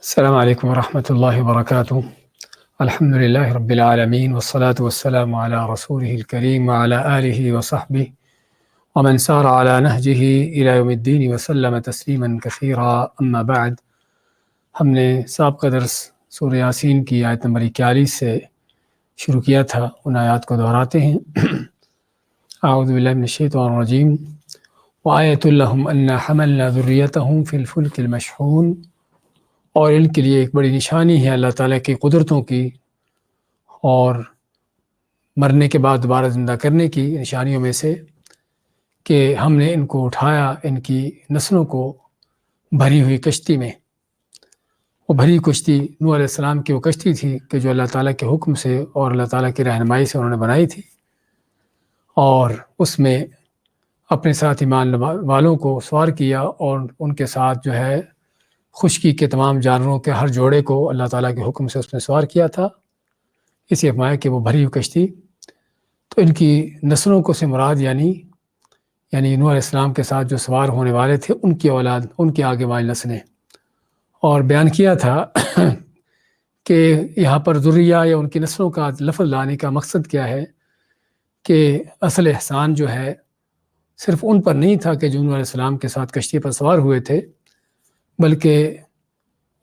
السلام علیکم ورحمۃ اللہ وبرکاتہ۔ الحمد للہ رب العالمین والصلاة والسلام علی رسولہ الکریم وعلی آلہ وصحبہ ومن سار علی نہجہ الی یوم الدین وسلم تسلیما کثیرا، اما بعد۔ ہم نے سابقہ درس سورہ یاسین کی آیت نمبر 41 سے شروع کیا تھا، ان آیات کو دہراتے ہیں۔ اعوذ باللہ من الشیطان الرجیم۔ وآیۃ لہم انا حملنا ذریتہم فی الفلک المشحون، اور ان کے لیے ایک بڑی نشانی ہے اللہ تعالیٰ کی قدرتوں کی اور مرنے کے بعد دوبارہ زندہ کرنے کی نشانیوں میں سے کہ ہم نے ان کو اٹھایا، ان کی نسلوں کو بھری ہوئی کشتی میں۔ وہ بھری کشتی نوح علیہ السلام کی وہ کشتی تھی کہ جو اللہ تعالیٰ کے حکم سے اور اللہ تعالیٰ کی رہنمائی سے انہوں نے بنائی تھی، اور اس میں اپنے ساتھ ایمان والوں کو سوار کیا، اور ان کے ساتھ جو ہے خشکی کے تمام جانوروں کے ہر جوڑے کو اللہ تعالیٰ کے حکم سے اس میں سوار کیا تھا۔ اسی فرمایا کہ وہ بھری ہوئی کشتی، تو ان کی نسلوں کو سے مراد یعنی نوح علیہ السلام کے ساتھ جو سوار ہونے والے تھے ان کی اولاد، ان کی آگے والی نسلیں۔ اور بیان کیا تھا کہ یہاں پر ذریہ یا ان کی نسلوں کا لفظ لانے کا مقصد کیا ہے کہ اصل احسان جو ہے صرف ان پر نہیں تھا کہ جو نوح علیہ السلام کے ساتھ کشتی پر سوار ہوئے تھے، بلکہ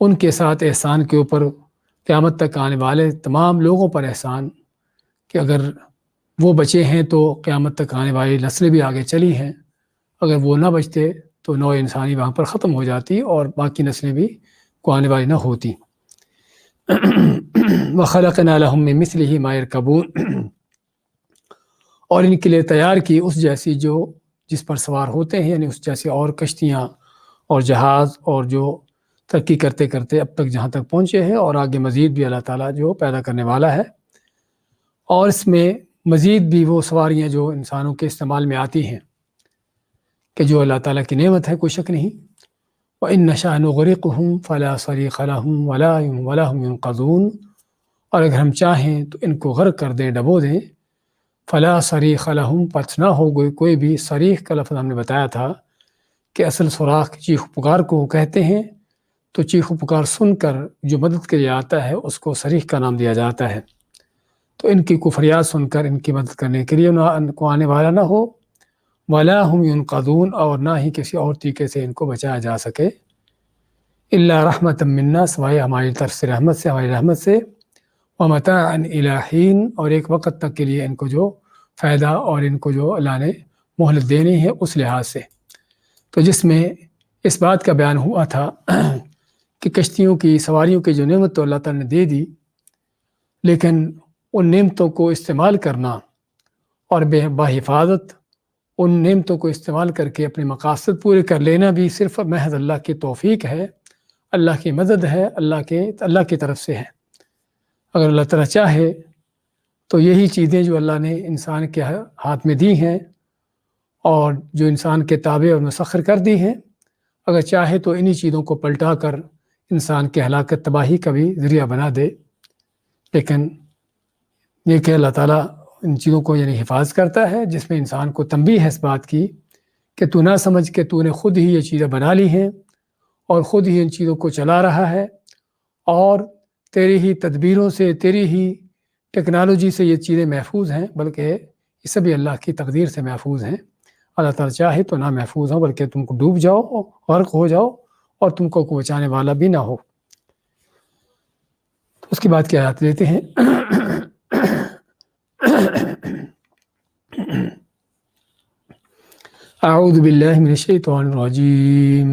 ان کے ساتھ احسان کے اوپر قیامت تک آنے والے تمام لوگوں پر احسان، کہ اگر وہ بچے ہیں تو قیامت تک آنے والی نسلیں بھی آگے چلی ہیں، اگر وہ نہ بچتے تو نوع انسانی وہاں پر ختم ہو جاتی اور باقی نسلیں بھی کو آنے والی نہ ہوتی۔ وَخَلَقْنَا لَهُم مِّن مِّثْلِهِ مَا يَرْكَبُونَ، اور ان کے لیے تیار کی اس جیسی جو جس پر سوار ہوتے ہیں، یعنی اس جیسی اور کشتیاں اور جہاز، اور جو ترقی کرتے کرتے اب تک جہاں تک پہنچے ہیں، اور آگے مزید بھی اللہ تعالیٰ جو پیدا کرنے والا ہے۔ اور اس میں مزید بھی وہ سواریاں جو انسانوں کے استعمال میں آتی ہیں کہ جو اللہ تعالیٰ کی نعمت ہے، کوئی شک نہیں۔ وَإِن نَّشَأْ نُغْرِقْهُمْ فَلَا صَرِيخَ لَهُمْ وَلَا هُمْ يُنقَذُونَ، اور اگر ہم چاہیں تو ان کو غرق کر دیں، ڈبو دیں۔ فَلَا صَرِيخَ لَهُمْ، پس نہ ہو کوئی بھی۔ صریخ کا لفظ ہم نے بتایا تھا کہ اصل سوراخ چیخ پکار کو کہتے ہیں، تو چیخ و پکار سن کر جو مدد کے لیے آتا ہے اس کو صریخ کا نام دیا جاتا ہے۔ تو ان کی فریاد سن کر ان کی مدد کرنے کے لیے ان کو آنے والا نہ ہو۔ وَلَا هُمْ يُنقَذُونَ، اور نہ ہی کسی اور طریقے سے ان کو بچایا جا سکے۔ إِلَّا رَحْمَةً مِّنَّا، سوائے ہماری طرف سے رحمت سے، ہماری رحمت سے۔ وَمَتَاعًا إِلَىٰ حِينٍ، اور ایک وقت تک کے لیے ان کو جو فائدہ اور ان کو جو اللہ نے مہلت دینی ہے اس لحاظ سے۔ تو جس میں اس بات کا بیان ہوا تھا کہ کشتیوں کی سواریوں کی جو نعمت تو اللہ تعالیٰ نے دے دی، لیکن ان نعمتوں کو استعمال کرنا اور بحفاظت ان نعمتوں کو استعمال کر کے اپنے مقاصد پورے کر لینا بھی صرف محض اللہ کی توفیق ہے، اللہ کی مدد ہے، اللہ کی طرف سے ہے۔ اگر اللہ تعالیٰ چاہے تو یہی چیزیں جو اللہ نے انسان کے ہاتھ میں دی ہیں اور جو انسان کے تابع اور مسخر کر دی ہیں، اگر چاہے تو انہی چیزوں کو پلٹا کر انسان کے ہلاکت تباہی کا بھی ذریعہ بنا دے، لیکن یہ کہ اللہ تعالیٰ ان چیزوں کو یعنی حفاظت کرتا ہے، جس میں انسان کو تنبیہ ہے اس بات کی کہ تو نہ سمجھ کہ تو نے خود ہی یہ چیزیں بنا لی ہیں اور خود ہی ان چیزوں کو چلا رہا ہے، اور تیری ہی تدبیروں سے، تیری ہی ٹیکنالوجی سے یہ چیزیں محفوظ ہیں، بلکہ یہ سبھی اللہ کی تقدیر سے محفوظ ہیں۔ اللہ تعالیٰ چاہے تو نہ محفوظ ہو، بلکہ تم کو ڈوب جاؤ، غرق ہو جاؤ، اور تم کو کوئی بچانے والا بھی نہ ہو۔ تو اس کی بات کی آیات لیتے ہیں۔ اعوذ باللہ من الشیطان الرجیم۔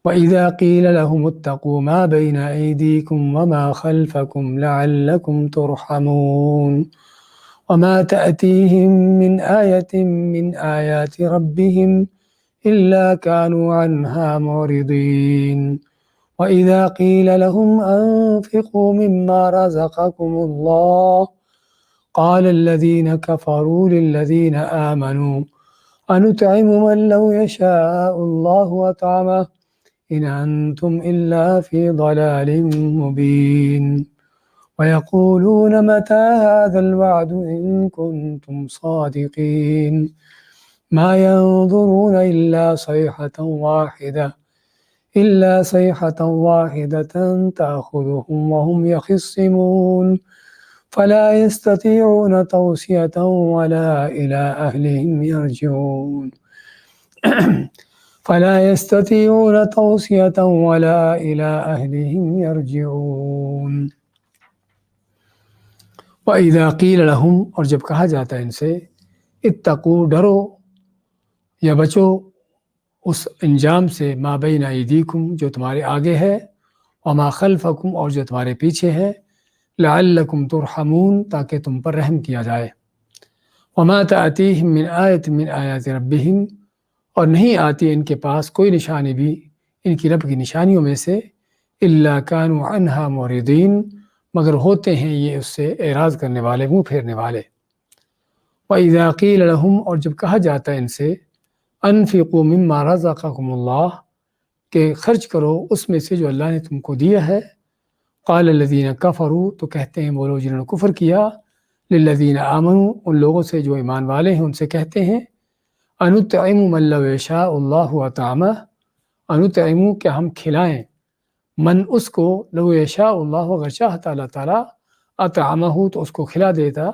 وَإِذَا قِيلَ لَهُمُ اتَّقُوا مَا بَيْنَ أَيْدِيكُمْ وَمَا خَلْفَكُمْ لَعَلَّكُمْ تُرْحَمُونَ وَمَا تَأْتِيهِمْ مِنْ آيَةٍ مِّنْ آيَاتِ رَبِّهِمْ إِلَّا كَانُوا عَنْهَا مُعْرِضِينَ وَإِذَا قِيلَ لَهُمْ أَنفِقُوا مِمَّا رَزَقَكُمُ اللَّهُ قَالَ الَّذِينَ كَفَرُوا لِلَّذِينَ آمَنُوا أَنُطْعِمُ مَن لَّوْ يَشَاءُ اللَّهُ أَطْعَمَهُ إِنْ أَنتُمْ إِلَّا فِي ضَلَالٍ مُّبِينٍ وَيَقُولُونَ مَتَىٰ هَٰذَا الْوَعْدُ إِن كُنتُمْ صَادِقِينَ مَا يَنظُرُونَ إِلَّا صَيْحَةً وَاحِدَةً إلا صيحة واحدة تأخذهم وهم يخصمون فلا يستطيعون توصية ولا إلى أهلهم يرجعون فلا يستطيعون توصية ولا إلى أهلهم يرجعون وَإِذَا قِيلَ لَهُمْ، اور جب کہا جاتا ہے ان سے، اتقوا، ڈرو یا بچو اس انجام سے، ما بین ایدیکم، جو تمہارے آگے ہے، وما خلفکم، اور جو تمہارے پیچھے ہے، لعلکم ترحمون، تاکہ تم پر رحم کیا جائے، وما تأتیہم من آیت من آیات ربہم، اور نہیں آتی ان کے پاس کوئی نشانی بھی ان کی رب کی نشانیوں میں سے، الا کانوا عنہا معرضین، مگر ہوتے ہیں یہ اس سے اعراض کرنے والے، منہ پھیرنے والے۔ وَإِذَا قِيلَ لَهُمْ، اور جب کہا جاتا ہے ان سے، انفقوا مما رزقکم اللہ، کہ خرچ کرو اس میں سے جو اللہ نے تم کو دیا ہے، قال الذین کفروا، تو کہتے ہیں وہ لوگ جنہوں نے کفر کیا، للذین آمنوا، ان لوگوں سے جو ایمان والے ہیں ان سے کہتے ہیں، انطعم من لو یشاء اللہ اطعمہ، انطعم، کہ ہم کھلائیں، من اس کو، لو یشاء اللہ، اگر چاہتا اللہ تعالیٰ، اطعمہ، تو اس کو کھلا دیتا،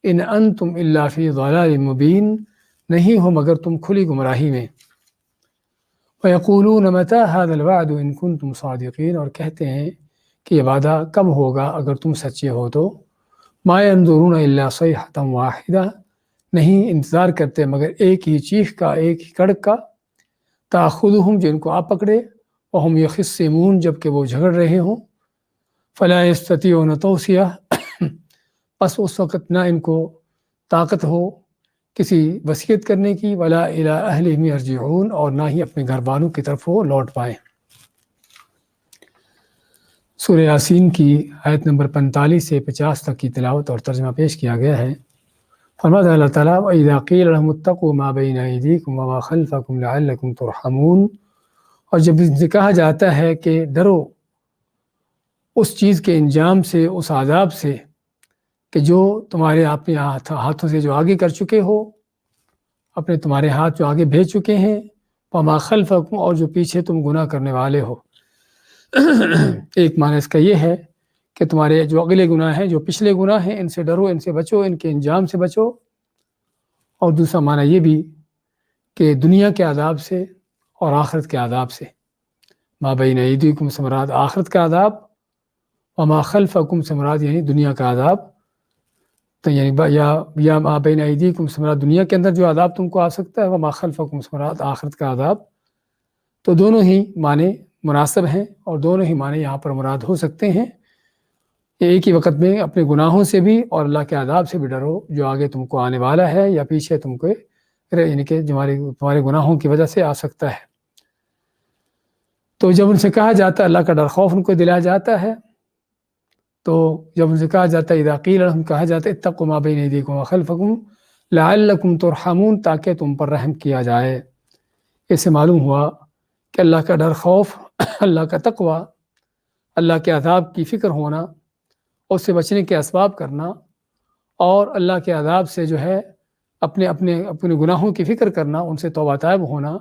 ان انتم الا فی ضلال مبین، نہیں ہو مگر تم کھلی گمراہی میں۔ وَيَقُولُونَ مَتَى هَذَا الْوَعْدُ إِن كُنتُمْ صَادِقِينَ، اور کہتے ہیں کہ یہ وعدہ کب ہوگا اگر تم سچے ہو تو، مَا يَنظُرُونَ إِلَّا صَيْحَةً وَاحِدَةً، نہیں انتظار کرتے مگر ایک ہی چیخ کا، ایک ہی کڑک کا، تَأْخُذُهُمْ، جن کو آ پکڑے، وَهُمْ يَخِصِّمُونَ، جبکہ وہ جھگڑ رہے ہوں، فَلَا يَسْتَطِيعُونَ تَوْصِيَةً، پس اس وقت نہ ان کو طاقت ہو کسی وصیت کرنے کی، ولا الی اہلہم یرجعون، اور نہ ہی اپنے گھر والوں کی طرف وہ لوٹ پائیں۔ سورہ یاسین کی آیت نمبر 45 سے 50 تک کی تلاوت اور ترجمہ پیش کیا گیا ہے۔ فرماتا ہے اللہ تعالیٰ، وَإِذَا قِيلَ لَهُمُ اتَّقُوا مَا بَيْنَ أَيْدِيكُمْ وَمَا خَلْفَكُمْ لَعَلَّكُمْ تُرْحَمُونَ، اور جب ان سے کہا جاتا ہے کہ ڈرو اس چیز کے انجام سے، اس عذاب سے کہ جو تمہارے اپنے ہاتھوں سے جو آگے کر چکے ہو، اپنے تمہارے ہاتھ جو آگے بھیج چکے ہیں، وما خلفکم، اور جو پیچھے تم گناہ کرنے والے ہو۔ ایک معنی اس کا یہ ہے کہ تمہارے جو اگلے گناہ ہیں، جو پچھلے گناہ ہیں، ان سے ڈرو، ان سے بچو، ان کے انجام سے بچو۔ اور دوسرا معنی یہ بھی کہ دنیا کے عذاب سے اور آخرت کے عذاب سے، ما بین ایدیکم سے مراد آخرت کا عذاب، وما خلفکم سے مراد یعنی دنیا کا عذاب، تو یعنی یا ما بین ایدیکم سے مراد دنیا کے اندر جو عذاب تم کو آ سکتا ہے، وما خلفکم سے مراد آخرت کا عذاب۔ تو دونوں ہی معنی مناسب ہیں اور دونوں ہی معنی یہاں پر مراد ہو سکتے ہیں۔ ایک ہی وقت میں اپنے گناہوں سے بھی اور اللہ کے عذاب سے بھی ڈرو جو آگے تم کو آنے والا ہے یا پیچھے تم کو، یعنی کہ تمہارے گناہوں کی وجہ سے آ سکتا ہے۔ تو جب ان سے کہا جاتا ہے، اللہ کا ڈر خوف ان کو دلایا جاتا ہے، تو جب ان سے کہا جاتا ہے، اذا قیل لہم، کہا جاتا ہے، اتقوا ما بین ایدیکم وخلفکم لعلکم ترحمون، تاکہ تم پر رحم کیا جائے۔ اس سے معلوم ہوا کہ اللہ کا ڈر خوف، اللہ کا تقوی، اللہ کے عذاب کی فکر ہونا، اس سے بچنے کے اسباب کرنا، اور اللہ کے عذاب سے جو ہے اپنے گناہوں کی فکر کرنا، ان سے توبہ طائب ہونا،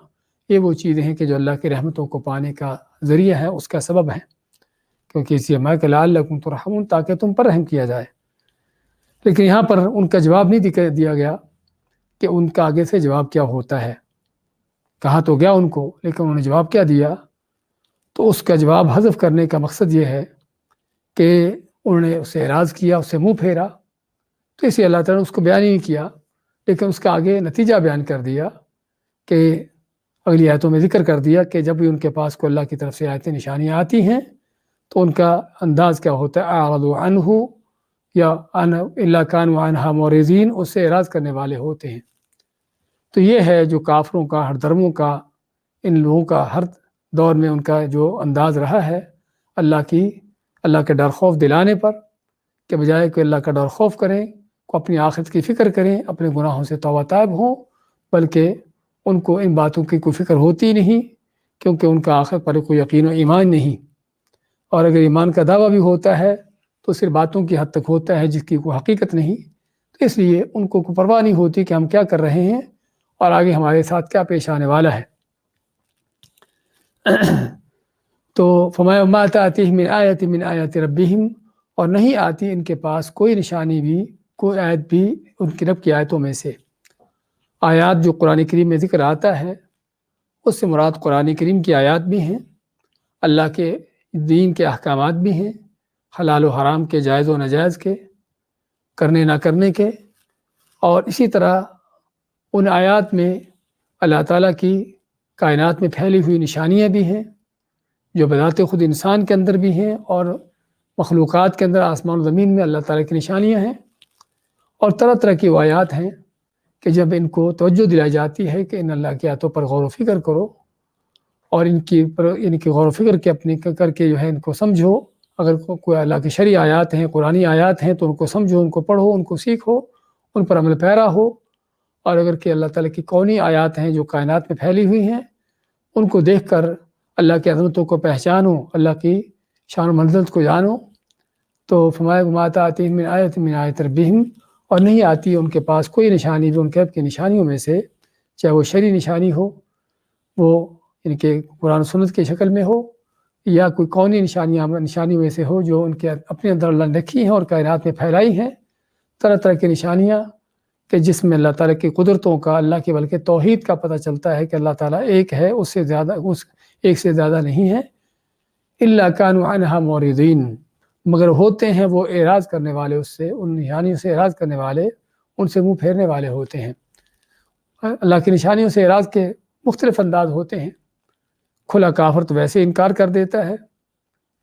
یہ وہ چیزیں ہیں کہ جو اللہ کی رحمتوں کو پانے کا ذریعہ ہے، اس کا سبب ہے، کیونکہ اسی میں کہ لعلکم ترحمون، تاکہ تم پر رحم کیا جائے۔ لیکن یہاں پر ان کا جواب نہیں دیا گیا کہ ان کا آگے سے جواب کیا ہوتا ہے، کہا تو گیا ان کو، لیکن انہوں نے جواب کیا دیا، تو اس کا جواب حذف کرنے کا مقصد یہ ہے کہ انہوں نے اس سے اعراض کیا، اس سے منہ پھیرا، تو اسی اللہ تعالیٰ نے اس کو بیان ہی نہیں کیا، لیکن اس کا آگے نتیجہ بیان کر دیا کہ اگلی آیتوں میں ذکر کر دیا کہ جب بھی ان کے پاس کو اللہ کی طرف سے آیتیں نشانیاں آتی ہیں تو ان کا انداز کیا ہوتا ہے، اعرضوا عنہ یا الا کانوا عنہا معرضین، اس سے اعراض کرنے والے ہوتے ہیں۔ تو یہ ہے جو کافروں کا، ہر دھرموں کا، ان لوگوں کا ہر دور میں ان کا جو انداز رہا ہے اللہ کے ڈر خوف دلانے پر، کہ بجائے کہ اللہ کا ڈر خوف کریں، کو اپنی آخرت کی فکر کریں، اپنے گناہوں سے توبہ طائب ہوں، بلکہ ان کو ان باتوں کی کوئی فکر ہوتی نہیں، کیونکہ ان کا آخرت پر کوئی یقین و ایمان نہیں، اور اگر ایمان کا دعویٰ بھی ہوتا ہے تو صرف باتوں کی حد تک ہوتا ہے، جس کی کوئی حقیقت نہیں، تو اس لیے ان کو کوئی پرواہ نہیں ہوتی کہ ہم کیا کر رہے ہیں اور آگے ہمارے ساتھ کیا پیش آنے والا ہے۔ تو فرمایا ما تأتیہم من آیۃ من آیات ربہم، اور نہیں آتی ان کے پاس کوئی نشانی بھی، کوئی آیت بھی ان کے رب کی آیتوں میں سے۔ آیات جو قرآن کریم میں ذکر آتا ہے اس سے مراد قرآن کریم کی آیات بھی ہیں، اللہ کے دین کے احکامات بھی ہیں، حلال و حرام کے، جائز و ناجائز کے، کرنے نہ کرنے کے، اور اسی طرح ان آیات میں اللہ تعالیٰ کی کائنات میں پھیلی ہوئی نشانیاں بھی ہیں جو بذات خود انسان کے اندر بھی ہیں، اور مخلوقات کے اندر آسمان و زمین میں اللہ تعالیٰ کی نشانیاں ہیں، اور طرح طرح کی وہ آیات ہیں کہ جب ان کو توجہ دلائی جاتی ہے کہ ان اللہ کی آیاتوں پر غور و فکر کرو، اور ان کی غور و فکر کے اپنے کر کے جو ہے ان کو سمجھو۔ اگر کوئی اللہ کی شرعی آیات ہیں، قرآنی آیات ہیں، تو ان کو سمجھو، ان کو پڑھو، ان کو سیکھو، ان پر عمل پیرا ہو۔ اور اگر کہ اللہ تعالیٰ کی کونی آیات ہیں جو کائنات میں پھیلی ہوئی ہیں، ان کو دیکھ کر اللہ کی عظمتوں کو پہچانو، اللہ کی شان و منزلت کو جانو۔ تو فرمایا ما تأتیہم من آیۃ من آیات ربہم، اور نہیں آتی ان کے پاس کوئی نشانی بھی ان کے رب کی نشانیوں میں سے، چاہے وہ شرعی نشانی ہو، وہ ان کے قرآن و سنت کی شکل میں ہو، یا کوئی کونی نشانیوں میں سے ہو جو ان کے اپنے اندر اللہ نے رکھی ہیں اور کائنات میں پھیلائی ہیں، طرح طرح کی نشانیاں کہ جس میں اللہ تعالیٰ کی قدرتوں کا، اللہ کی بلکہ توحید کا پتہ چلتا ہے کہ اللہ تعالیٰ ایک ہے، اس ایک سے زیادہ نہیں ہے۔ الا کانوا عنہا معرضین، مگر ہوتے ہیں وہ اعراض کرنے والے، اس سے، ان نشانیوں سے اعراض کرنے والے، ان سے منہ پھیرنے والے ہوتے ہیں۔ اللہ کی نشانیوں سے اعراض کے مختلف انداز ہوتے ہیں۔ کھلا کافر تو ویسے انکار کر دیتا ہے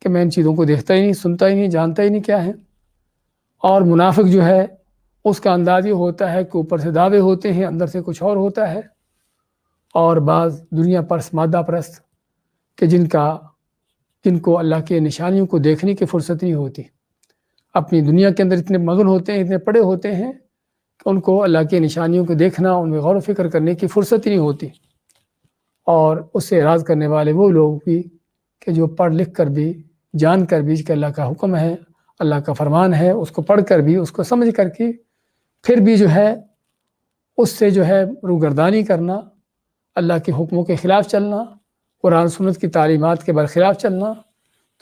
کہ میں ان چیزوں کو دیکھتا ہی نہیں، سنتا ہی نہیں، جانتا ہی نہیں کیا ہے۔ اور منافق جو ہے اس کا انداز یہ ہوتا ہے کہ اوپر سے دعوے ہوتے ہیں، اندر سے کچھ اور ہوتا ہے۔ اور بعض دنیا پرست، مادہ پرست کہ جن کو اللہ کے نشانیوں کو دیکھنے کی فرصت نہیں ہوتی، اپنی دنیا کے اندر اتنے مگن ہوتے ہیں، اتنے پڑے ہوتے ہیں کہ ان کو اللہ کی نشانیوں کو دیکھنا، ان میں غور و فکر کرنے کی فرصت ہی نہیں ہوتی۔ اور اس سے اعراض کرنے والے وہ لوگ بھی کہ جو پڑھ لکھ کر بھی، جان کر بھی کہ اللہ کا حکم ہے، اللہ کا فرمان ہے، اس کو پڑھ کر بھی، اس کو سمجھ کر کے پھر بھی جو ہے اس سے جو ہے روگردانی کرنا، اللہ کے حکموں کے خلاف چلنا، قرآن سنت کی تعلیمات کے برخلاف چلنا،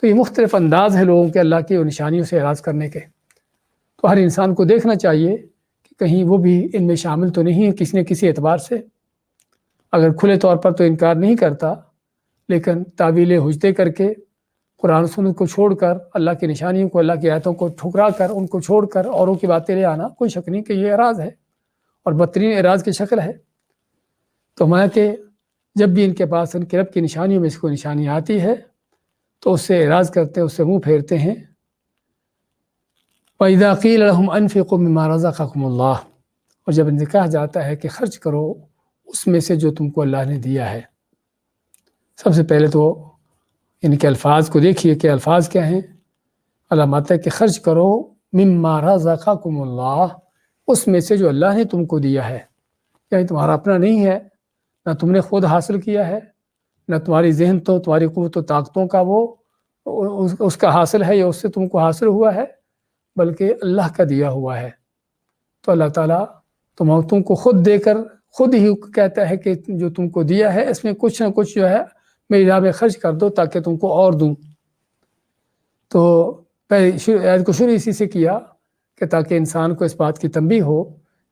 تو یہ مختلف انداز ہے لوگوں کے اللہ کی نشانیوں سے اعراض کرنے کے۔ تو ہر انسان کو دیکھنا چاہیے کہ کہیں وہ بھی ان میں شامل تو نہیں ہے کسی نہ کسی اعتبار سے۔ اگر کھلے طور پر تو انکار نہیں کرتا، لیکن تعویل حجتے کر کے، قرآن سنت کو چھوڑ کر، اللہ کی نشانیوں کو، اللہ کی آیتوں کو ٹھکرا کر، ان کو چھوڑ کر اوروں کی باتیں لے آنا، کوئی شک نہیں کہ یہ اعراض ہے، اور بدترین اعراض کی شکل ہے۔ تو میں کہ جب بھی ان کے پاس ان کے رب کی نشانیوں میں سے کوئی نشانی آتی ہے تو اس سے اعراض کرتے ہیں، اس سے منہ پھیرتے ہیں۔ وَإِذَا قِيلَ لَهُمْ أَنفِقُوا مِمَّا رَزَقَكُمُ اللَّهُ، اور جب ان سے کہا جاتا ہے کہ خرچ کرو اس میں سے جو تم کو اللہ نے دیا ہے۔ سب سے پہلے تو ان کے الفاظ کو دیکھیے کہ الفاظ کیا ہیں۔ علامات ہے کہ خرچ کرو مما رزقکم اللہ، اس میں سے جو اللہ نے تم کو دیا ہے، یعنی تمہارا اپنا نہیں ہے، نہ تم نے خود حاصل کیا ہے، نہ تمہاری ذہن تو تمہاری قوت و طاقتوں کا وہ اس کا حاصل ہے یا اس سے تم کو حاصل ہوا ہے، بلکہ اللہ کا دیا ہوا ہے۔ تو اللہ تعالیٰ تم کو خود دے کر خود ہی کہتا ہے کہ جو تم کو دیا ہے اس میں کچھ نہ کچھ جو ہے میری راہ میں خرچ کر دو تاکہ تم کو اور دوں۔ تو آیت کو شروع اسی سے کیا کہ تاکہ انسان کو اس بات کی تنبیہ ہو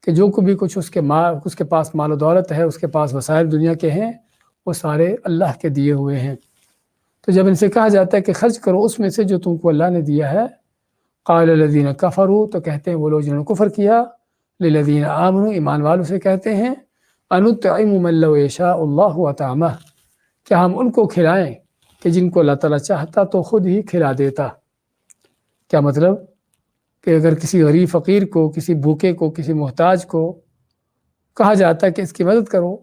کہ جو بھی کچھ اس کے پاس مال و دولت ہے، اس کے پاس وسائل دنیا کے ہیں، وہ سارے اللہ کے دیے ہوئے ہیں۔ تو جب ان سے کہا جاتا ہے کہ خرچ کرو اس میں سے جو تم کو اللہ نے دیا ہے، قال الذین کفروا، تو کہتے ہیں وہ لوگ جنہوں نے کفر کیا، للذین آمنوا، ایمان والوں سے کہتے ہیں، انطعم من لو یشاء اللہ اطعمہ، کیا ہم ان کو کھلائیں کہ جن کو اللہ تعالیٰ چاہتا تو خود ہی کھلا دیتا۔ کیا مطلب کہ اگر کسی غریب فقیر کو، کسی بھوکے کو، کسی محتاج کو کہا جاتا ہے کہ اس کی مدد کرو،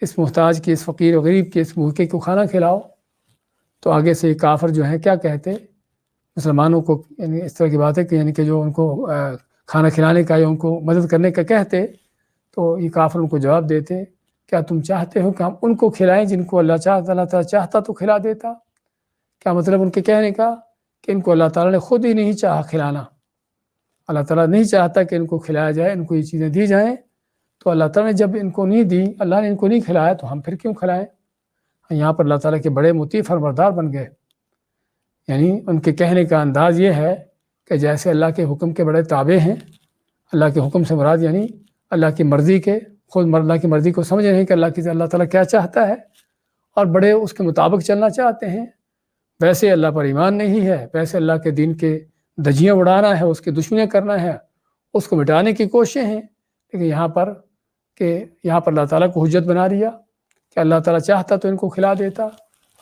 اس محتاج کی، اس فقیر و غریب کے، اس بھوکے کو کھانا کھلاؤ، تو آگے سے کافر جو ہیں کیا کہتے مسلمانوں کو، یعنی اس طرح کی بات ہے کہ یعنی کہ جو ان کو کھانا کھلانے کا یا ان کو مدد کرنے کا کہتے، تو یہ کافر ان کو جواب دیتے، کیا تم چاہتے ہو کہ ہم ان کو کھلائیں جن کو اللہ تعالیٰ چاہتا تو کھلا دیتا؟ کیا مطلب ان کے کہنے کا کہ ان کو اللہ تعالیٰ نے خود ہی نہیں چاہا کھلانا، اللہ تعالیٰ نہیں چاہتا کہ ان کو کھلایا جائے، ان کو یہ چیزیں دی جائیں، تو اللہ تعالیٰ نے جب ان کو نہیں دی، اللہ نے ان کو نہیں کھلایا، تو ہم پھر کیوں کھلائیں؟ یہاں پر اللہ تعالیٰ کے بڑے مطیع فرمانبردار بن گئے، یعنی ان کے کہنے کا انداز یہ ہے کہ جیسے اللہ کے حکم کے بڑے تابع ہیں، اللہ کے حکم سے مراد یعنی اللہ کی مرضی کے، خود اللہ کی مرضی کو سمجھ رہے ہیں کہ اللہ تعالیٰ کیا چاہتا ہے اور بڑے اس کے مطابق چلنا چاہتے ہیں، ویسے اللہ پر ایمان نہیں ہے، ویسے اللہ کے دین کے دھجیاں اڑانا ہے، اس کی دشمنیاں کرنا ہے، اس کو مٹانے کی کوششیں ہیں۔ لیکن یہاں پر اللہ تعالیٰ کو حجت بنا دیا کہ اللہ تعالیٰ چاہتا تو ان کو کھلا دیتا،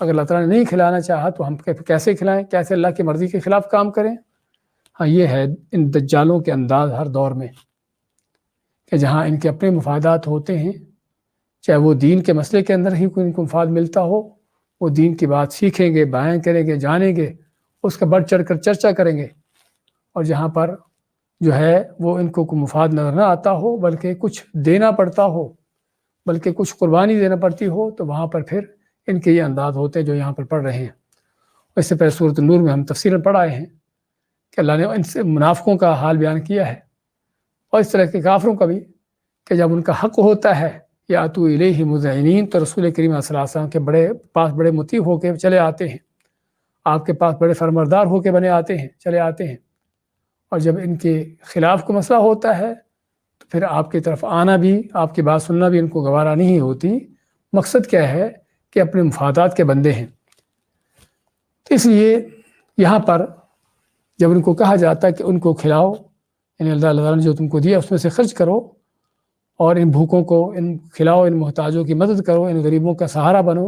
اگر اللہ تعالیٰ نے نہیں کھلانا چاہا تو ہم کیسے کھلائیں، کیسے اللہ کی مرضی کے خلاف کام کریں۔ ہاں، یہ ہے ان دجالوں کے انداز ہر دور میں، کہ جہاں ان کے اپنے مفادات ہوتے ہیں، چاہے وہ دین کے مسئلے کے اندر ہی کوئی ان کو مفاد ملتا ہو، وہ دین کی بات سیکھیں گے، بیان کریں گے، جانیں گے، اس کا بڑھ چڑھ کر چرچا کریں گے، اور جہاں پر جو ہے وہ ان کو کوئی مفاد نظر نہ آتا ہو بلکہ کچھ دینا پڑتا ہو، بلکہ کچھ قربانی دینا پڑتی ہو، تو وہاں پر پھر ان کے یہ انداز ہوتے ہیں جو یہاں پر پڑھ رہے ہیں۔ اس سے پہلے سورۃ النور میں ہم تفصیلاً پڑھ آئے ہیں کہ اللہ نے ان سے منافقوں کا حال بیان کیا ہے، اور اس طرح کے کافروں کا بھی، کہ جب ان کا حق ہوتا ہے یاتوا الیہ مذعنین، تو رسول کریم صلی اللہ علیہ وسلم کے پاس بڑے مطیع ہو کے چلے آتے ہیں، آپ کے پاس بڑے فرمانبردار ہو کے چلے آتے ہیں، اور جب ان کے خلاف کو مسئلہ ہوتا ہے تو پھر آپ کی طرف آنا بھی، آپ کی بات سننا بھی ان کو گوارا نہیں ہوتی۔ مقصد کیا ہے کہ اپنے مفادات کے بندے ہیں۔ تو اس لیے یہاں پر جب ان کو کہا جاتا ہے کہ ان کو کھلاؤ، یعنی اللہ تعالیٰ نے جو تم کو دیا اس میں سے خرچ کرو، اور ان بھوکوں کو کھلاؤ، ان محتاجوں کی مدد کرو، ان غریبوں کا سہارا بنو،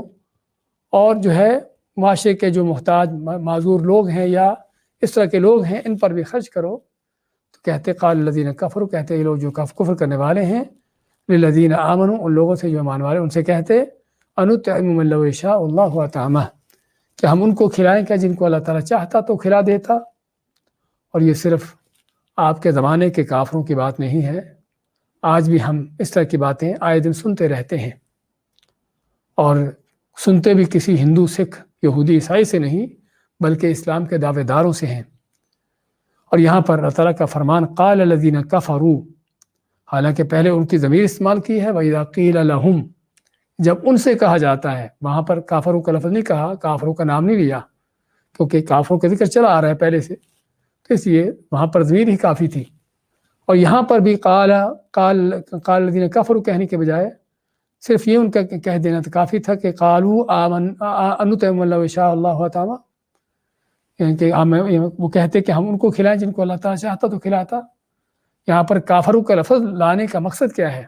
اور جو ہے معاشرے کے جو محتاج معذور لوگ ہیں یا اس طرح کے لوگ ہیں ان پر بھی خرچ کرو۔ تو کہتے قال الذین کفروا، کہتے یہ لوگ جو کفر کرنے والے ہیں، للذین آمنوا، ان لوگوں سے جو ایمان والے، ان سے کہتے انطعم من لو یشاء اللہ اطعمہ، کہ ہم ان کو کھلائیں کیا جن کو اللہ تعالیٰ چاہتا تو کھلا دیتا۔ اور یہ صرف آپ کے زمانے کے کافروں کی بات نہیں ہے، آج بھی ہم اس طرح کی باتیں آئے دن سنتے رہتے ہیں، اور سنتے بھی کسی ہندو، سکھ، یہودی، عیسائی سے نہیں بلکہ اسلام کے دعوے داروں سے ہیں۔ اور یہاں پر اللہ تعالیٰ کا فرمان قال الذین کفروا، حالانکہ پہلے ان کی ضمیر استعمال کی ہے، وَإِذَا قِيلَ لَهُمْ، جب ان سے کہا جاتا ہے، وہاں پر کافروں کا لفظ نہیں کہا، کافروں کا نام نہیں لیا، کیونکہ کافروں کا ذکر چلا آ رہا ہے پہلے سے، تو اس لیے وہاں پر ضمیر ہی کافی تھی۔ اور یہاں پر بھی قال الذین کفروا کہنے کے بجائے صرف یہ ان کا کہہ دینا تو کافی تھا کہ قالوا انطعم من لو یشاء اللہ اطعمہ، یعنی کہ وہ کہتے کہ ہم ان کو کھلائیں جن کو اللہ تعالیٰ چاہتا تو کھلاتا۔ یہاں پر کافروں کا لفظ لانے کا مقصد کیا ہے؟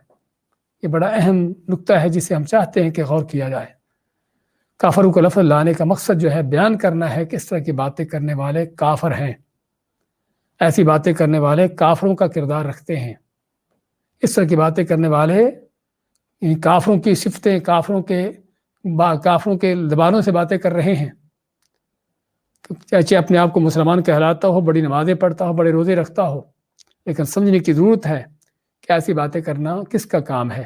یہ بڑا اہم نقطہ ہے جسے ہم چاہتے ہیں کہ غور کیا جائے۔ کافروں کا لفظ لانے کا مقصد جو ہے بیان کرنا ہے کہ اس طرح کی باتیں کرنے والے کافر ہیں، ایسی باتیں کرنے والے کافروں کا کردار رکھتے ہیں، اس طرح کی باتیں کرنے والے کافروں کی صفتیں، کافروں کے زبانوں سے باتیں کر رہے ہیں، چاہے اپنے آپ کو مسلمان کہلاتا ہو، بڑی نمازیں پڑھتا ہو، بڑے روزے رکھتا ہو، لیکن سمجھنے کی ضرورت ہے کہ ایسی باتیں کرنا کس کا کام ہے،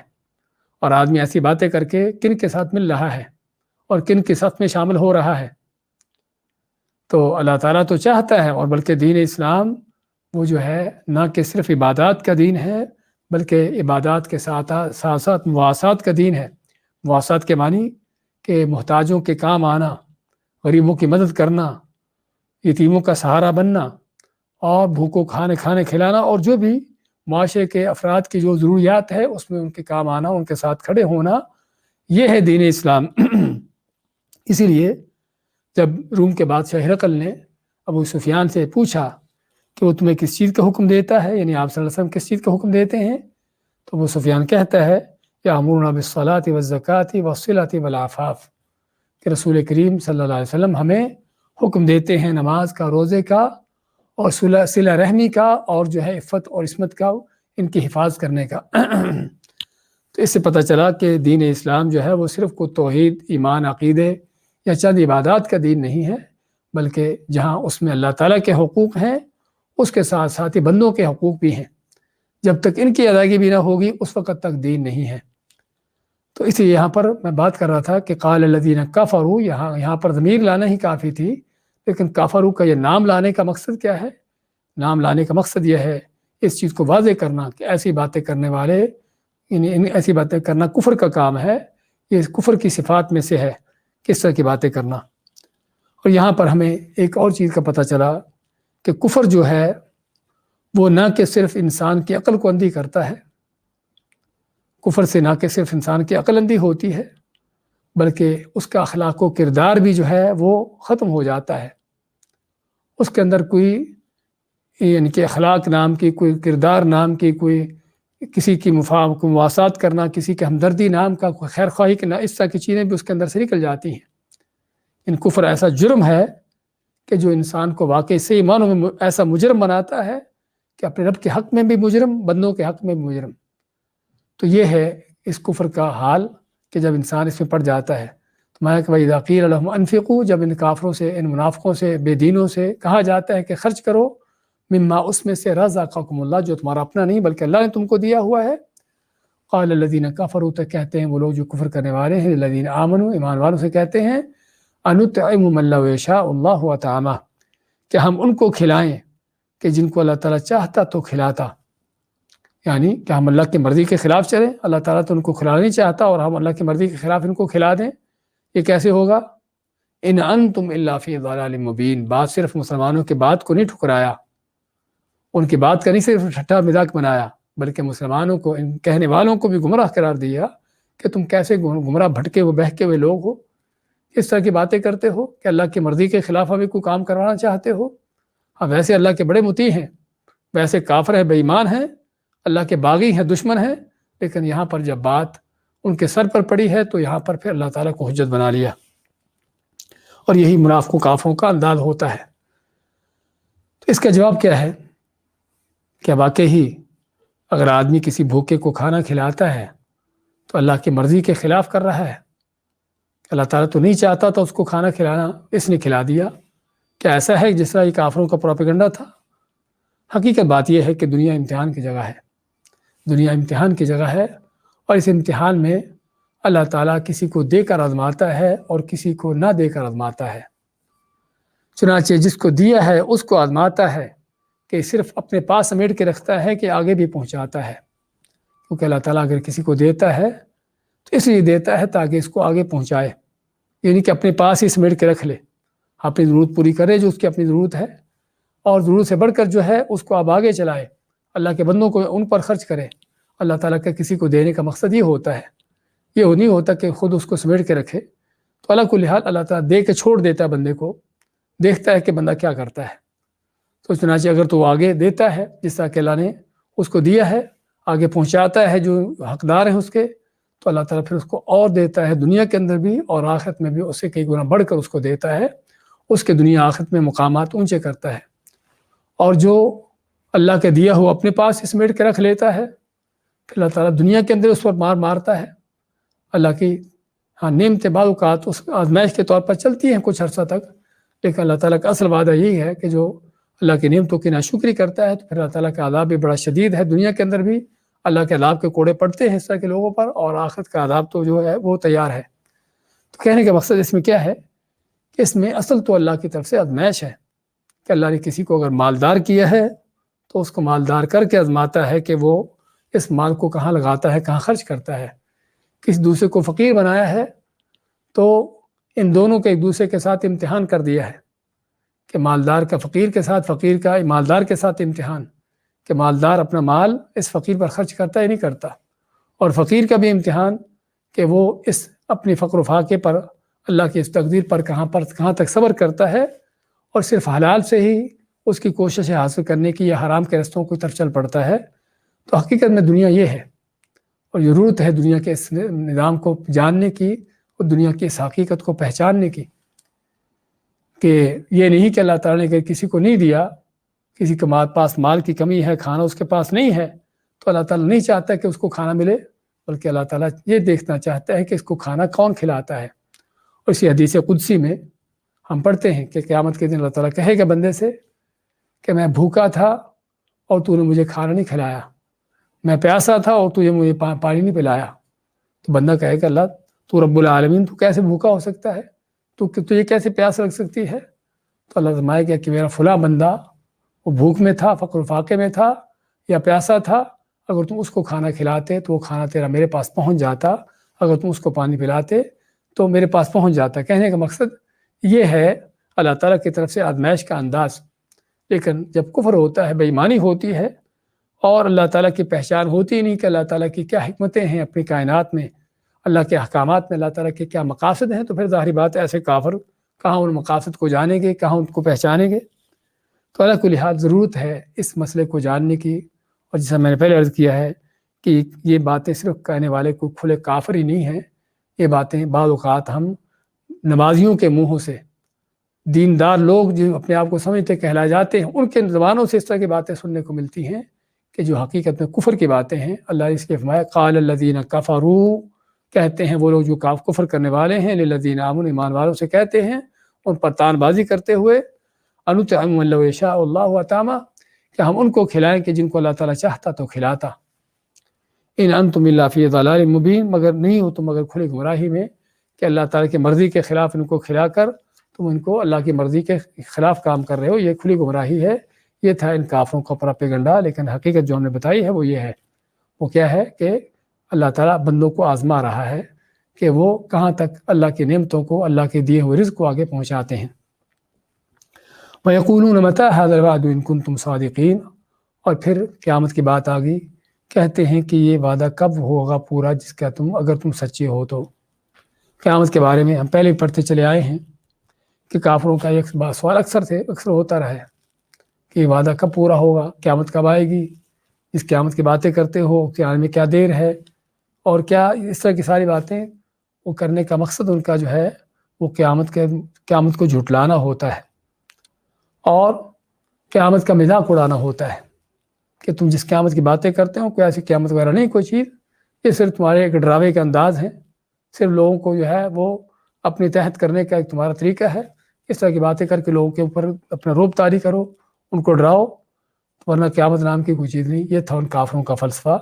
اور آدمی ایسی باتیں کر کے کن کے ساتھ مل رہا ہے اور کن کے ساتھ میں شامل ہو رہا ہے۔ تو اللہ تعالیٰ تو چاہتا ہے، اور بلکہ دین اسلام وہ جو ہے نہ کہ صرف عبادات کا دین ہے بلکہ عبادات کے ساتھ ساتھ مواسات کا دین ہے۔ مواسات کے معنی کہ محتاجوں کے کام آنا، غریبوں کی مدد کرنا، یتیموں کا سہارا بننا، اور بھوکوں کھانے کھلانا، اور جو بھی معاشرے کے افراد کی جو ضروریات ہے اس میں ان کے کام آنا، ان کے ساتھ کھڑے ہونا، یہ ہے دین اسلام۔ اسی لیے جب روم کے بادشاہ ہرقل نے ابو سفیان سے پوچھا کہ وہ تمہیں کس چیز کا حکم دیتا ہے، یعنی آپ صلی اللہ علیہ وسلم کس چیز کا حکم دیتے ہیں، تو ابو سفیان کہتا ہے یأمرنا بالصلاۃ والزکاۃ والصلۃ والعفاف، کہ رسول کریم صلی اللہ علیہ وسلم ہمیں حکم دیتے ہیں نماز کا، روزے کا، اور صلہ رحمی کا، اور جو ہے عفت اور عصمت کا، ان کی حفاظت کرنے کا۔ تو اس سے پتہ چلا کہ دین اسلام جو ہے وہ صرف کو توحید، ایمان، عقیدے یا چند عبادات کا دین نہیں ہے، بلکہ جہاں اس میں اللہ تعالیٰ کے حقوق ہیں اس کے ساتھ ساتھ ہی بندوں کے حقوق بھی ہیں، جب تک ان کی ادائیگی بھی نہ ہوگی اس وقت تک دین نہیں ہے۔ تو اسی یہاں پر میں بات کر رہا تھا کہ قال الذین کفروا، یہاں پر ضمیر لانا ہی کافی تھی، لیکن کفروا کا یہ نام لانے کا مقصد کیا ہے؟ نام لانے کا مقصد یہ ہے اس چیز کو واضح کرنا کہ ایسی باتیں کرنے والے، ایسی باتیں کرنا کفر کا کام ہے، یہ کفر کی صفات میں سے ہے کس طرح کی باتیں کرنا۔ اور یہاں پر ہمیں ایک اور چیز کا پتہ چلا کہ کفر جو ہے وہ نہ کہ صرف انسان کی عقل کو اندھی کرتا ہے، کفر سے نہ کہ صرف انسان کی عقل اندھی ہوتی ہے، بلکہ اس کا اخلاق و کردار بھی جو ہے وہ ختم ہو جاتا ہے۔ اس کے اندر کوئی یعنی کہ اخلاق نام کی، کوئی کردار نام کی، کوئی کسی کی کو مواسات کرنا، کسی کے ہمدردی نام کا، کوئی خیر خواہی کے اس طرح کی چیزیں بھی اس کے اندر سے نکل جاتی ہیں۔ ان کفر ایسا جرم ہے کہ جو انسان کو واقعی صحیح معنوں میں ایسا مجرم بناتا ہے کہ اپنے رب کے حق میں بھی مجرم، بندوں کے حق میں بھی مجرم۔ تو یہ ہے اس کفر کا حال کہ جب انسان اس میں پڑ جاتا ہے تو میں کہ وَإِذَا قِيلَ لَهُمْ أَنفِقُوا، جب ان کافروں سے، ان منافقوں سے، بے دینوں سے کہا جاتا ہے کہ خرچ کرو، مما اس میں سے رزقکم اللہ، جو تمہارا اپنا نہیں بلکہ اللہ نے تم کو دیا ہوا ہے، قال الذین کفروا، تو کہتے ہیں وہ لوگ جو کفر کرنے والے ہیں، الذین آمنوا، ایمان والوں سے کہتے ہیں، انطعم من لو یشاء اللہ اطعمہ، کہ ہم ان کو کھلائیں کہ جن کو اللہ تعالیٰ چاہتا تو کھلاتا، یعنی کہ ہم اللہ کی مرضی کے خلاف چلیں، اللہ تعالیٰ تو ان کو کھلانا نہیں چاہتا اور ہم اللہ کی مرضی کے خلاف ان کو کھلا دیں، یہ کیسے ہوگا؟ ان انتم الا فی ضلال مبین، بات صرف مسلمانوں کی بات کو نہیں ٹھکرایا، ان کی بات کا نہیں صرف ٹھٹا مذاق بنایا، بلکہ مسلمانوں کو، ان کہنے والوں کو بھی گمراہ قرار دیا کہ تم کیسے گمراہ بھٹکے ہوئے بہکے ہوئے لوگ ہو، اس طرح کی باتیں کرتے ہو کہ اللہ کی مرضی کے خلاف ہمیں کوئی کام کروانا چاہتے ہو۔ ہم ویسے اللہ کے بڑے مطیع ہیں، ویسے کافر ہیں، بے ایمان ہیں، اللہ کے باغی ہیں، دشمن ہیں، لیکن یہاں پر جب بات ان کے سر پر پڑی ہے تو یہاں پر پھر اللہ تعالیٰ کو حجت بنا لیا، اور یہی منافقوں کافروں کا انداز ہوتا ہے۔ تو اس کا جواب کیا ہے؟ کہ واقعی اگر آدمی کسی بھوکے کو کھانا کھلاتا ہے تو اللہ کی مرضی کے خلاف کر رہا ہے، اللہ تعالیٰ تو نہیں چاہتا تھا اس کو کھانا کھلانا، اس نے کھلا دیا۔ کیا ایسا ہے جس طرح یہ کافروں کا پروپیگنڈا تھا؟ حقیقت بات یہ ہے کہ دنیا امتحان کی جگہ ہے، دنیا امتحان کی جگہ ہے، اور اس امتحان میں اللہ تعالیٰ کسی کو دے کر آزماتا ہے اور کسی کو نہ دے کر آزماتا ہے۔ چنانچہ جس کو دیا ہے اس کو آزماتا ہے کہ صرف اپنے پاس سمیٹ کے رکھتا ہے کہ آگے بھی پہنچاتا ہے، کیونکہ اللہ تعالیٰ اگر کسی کو دیتا ہے تو اس لیے دیتا ہے تاکہ اس کو آگے پہنچائے، یعنی کہ اپنے پاس ہی سمیٹ کے رکھ لے، اپنی ضرورت پوری کرے جو اس کی اپنی ضرورت ہے، اور ضرورت سے بڑھ کر جو ہے اس کو آپ آگے چلائے، اللہ کے بندوں کو ان پر خرچ کرے۔ اللہ تعالیٰ کا کسی کو دینے کا مقصد یہ ہوتا ہے، یہ نہیں ہوتا کہ خود اس کو سمیٹ کے رکھے۔ تو اللہ کل حال اللہ تعالیٰ دے کے چھوڑ دیتا ہے بندے کو، دیکھتا ہے کہ بندہ کیا کرتا ہے۔ تو چنانچہ اگر تو وہ آگے دیتا ہے جس طرح کہ اللہ نے اس کو دیا ہے، آگے پہنچاتا ہے جو حقدار ہیں اس کے، تو اللہ تعالیٰ پھر اس کو اور دیتا ہے، دنیا کے اندر بھی اور آخرت میں بھی اس سے کئی گنا بڑھ کر اس کو دیتا ہے، اس کے دنیا آخرت میں مقامات اونچے کرتا ہے۔ اور جو اللہ کے دیا ہوا اپنے پاس ہی سمیٹ کے رکھ لیتا ہے، پھر اللہ تعالیٰ دنیا کے اندر اس پر مارتا ہے۔ اللہ کی نعمت بعض اوقات اس آزمائش کے طور پر چلتی ہیں کچھ عرصہ تک، لیکن اللہ تعالیٰ کا اصل وعدہ یہی ہے کہ جو اللہ کی نعمتوں کی ناشکری کرتا ہے تو پھر اللہ تعالیٰ کا عذاب بھی بڑا شدید ہے، دنیا کے اندر بھی اللہ کے عذاب کے کوڑے پڑتے ہیں اس طرح کے لوگوں پر، اور آخرت کا عذاب تو جو ہے وہ تیار ہے۔ تو کہنے کا مقصد اس میں کیا ہے کہ اس میں اصل تو اللہ کی طرف سے آزمائش ہے کہ اللہ نے کسی کو اگر مالدار کیا ہے تو اس کو مالدار کر کے آزماتا ہے کہ وہ اس مال کو کہاں لگاتا ہے، کہاں خرچ کرتا ہے۔ کسی دوسرے کو فقیر بنایا ہے تو ان دونوں کے ایک دوسرے کے ساتھ امتحان کر دیا ہے کہ مالدار کا فقیر کے ساتھ، فقیر کا مالدار کے ساتھ امتحان کہ مالدار اپنا مال اس فقیر پر خرچ کرتا ہے نہیں کرتا، اور فقیر کا بھی امتحان کہ وہ اس اپنی فقر و فاقے پر، اللہ کی اس تقدیر پر کہاں تک صبر کرتا ہے، اور صرف حلال سے ہی اس کی کوششیں حاصل کرنے کی یا حرام کے رستوں کی طرف چل پڑتا ہے۔ تو حقیقت میں دنیا یہ ہے، اور ضرورت ہے دنیا کے اس نظام کو جاننے کی اور دنیا کی اس حقیقت کو پہچاننے کی کہ یہ نہیں کہ اللہ تعالیٰ نے اگر کسی کو نہیں دیا، کسی کے پاس مال کی کمی ہے، کھانا اس کے پاس نہیں ہے، تو اللہ تعالیٰ نہیں چاہتا کہ اس کو کھانا ملے، بلکہ اللہ تعالیٰ یہ دیکھنا چاہتا ہے کہ اس کو کھانا کون کھلاتا ہے۔ اور اسی حدیث قدسی میں ہم پڑھتے ہیں کہ قیامت کے دن اللہ تعالیٰ کہے گا بندے سے کہ میں بھوکا تھا اور تو نے مجھے کھانا نہیں کھلایا، میں پیاسا تھا اور تجھے مجھے پانی نہیں پلایا۔ تو بندہ کہے گا اللہ تو رب العالمین، تو کیسے بھوکا ہو سکتا ہے، تو تجھے کیسے پیاس لگ سکتی ہے؟ تو اللہ فرمائے گا کہ میرا فلاں بندہ وہ بھوک میں تھا، فقر و فاقے میں تھا یا پیاسا تھا، اگر تم اس کو کھانا کھلاتے تو وہ کھانا تیرا میرے پاس پہنچ جاتا، اگر تم اس کو پانی پلاتے تو میرے پاس پہنچ جاتا ہے۔ کہنے کا مقصد یہ ہے اللہ تعالیٰ کی طرف سے آزمائش کا انداز۔ لیکن جب کفر ہوتا ہے، بے ایمانی ہوتی ہے، اور اللہ تعالیٰ کی پہچان ہوتی نہیں کہ اللہ تعالیٰ کی کیا حکمتیں ہیں اپنی کائنات میں، اللہ کے احکامات میں اللہ تعالیٰ کے کیا مقاصد ہیں، تو پھر ظاہری بات ہے ایسے کافر کہاں ان مقاصد کو جانیں گے، کہاں ان کو پہچانیں گے۔ تو اللہ کو لحاظ ضرورت ہے اس مسئلے کو جاننے کی، اور جیسا میں نے پہلے عرض کیا ہے کہ یہ باتیں صرف کہنے والے کو کھلے کافر ہی نہیں ہیں، یہ باتیں بعض اوقات ہم نمازیوں کے منہوں سے، دیندار لوگ جو اپنے آپ کو سمجھتے کہلا جاتے ہیں، ان کے زبانوں سے اس طرح کی باتیں سننے کو ملتی ہیں کہ جو حقیقت میں کفر کی باتیں ہیں۔ اللہ نے اس کے فرمایا قال الذین کفروا، کہتے ہیں وہ لوگ جو کفر کرنے والے ہیں، للذین آمنوا، ایمان والوں سے کہتے ہیں ان پر تان بازی کرتے ہوئے، انطعم من لو یشاء اللہ اطعمہ، کہ ہم ان کو کھلائیں کہ جن کو اللہ تعالیٰ چاہتا تو کھلاتا۔ ان انتم الا فی ضلال مبین، مگر نہیں ہو تم مگر کھلی گمراہی میں، کہ اللہ تعالیٰ کی مرضی کے خلاف ان کو کھلا کر تم ان کو اللہ کی مرضی کے خلاف کام کر رہے ہو، یہ کھلی گمراہی ہے۔ یہ تھا ان کافروں کا پروپیگنڈا، لیکن حقیقت جو ہم نے بتائی ہے وہ یہ ہے، وہ کیا ہے کہ اللہ تعالیٰ بندوں کو آزما رہا ہے کہ وہ کہاں تک اللہ کی نعمتوں کو، اللہ کے دیے ہوئے رزق کو آگے پہنچاتے ہیں۔ وَيَقُولُونَ مَتَىٰ هَٰذَا الْوَعْدُ إِن كُنتُمْ صَادِقِينَ، اور پھر قیامت کی بات آ گئی، کہتے ہیں کہ یہ وعدہ کب ہوگا پورا جس کا اگر تم سچے ہو تو۔ قیامت کے بارے میں ہم پہلے پڑھتے چلے آئے ہیں کہ کافروں کا ایک سوال اکثر ہوتا رہا ہے کہ یہ وعدہ کب پورا ہوگا، قیامت کب آئے گی، اس قیامت کی باتیں کرتے ہو، قیامت میں کیا دیر ہے، اور کیا اس طرح کی ساری باتیں وہ کرنے کا مقصد ان کا جو ہے وہ قیامت کو جھٹلانا ہوتا ہے، اور قیامت کا مذاق اڑانا ہوتا ہے کہ تم جس قیامت کی باتیں کرتے ہو کوئی ایسی قیامت وغیرہ نہیں کوئی چیز، یہ صرف تمہارے ایک ڈراوے کا انداز ہے، صرف لوگوں کو جو ہے وہ اپنے تحت کرنے کا ایک تمہارا طریقہ ہے، اس طرح کی باتیں کر کے لوگوں کے اوپر اپنا روب طاری کرو، ان کو ڈراؤ، ورنہ قیامت نام کی کوئی چیز نہیں۔ یہ تھا ان کافروں کا فلسفہ،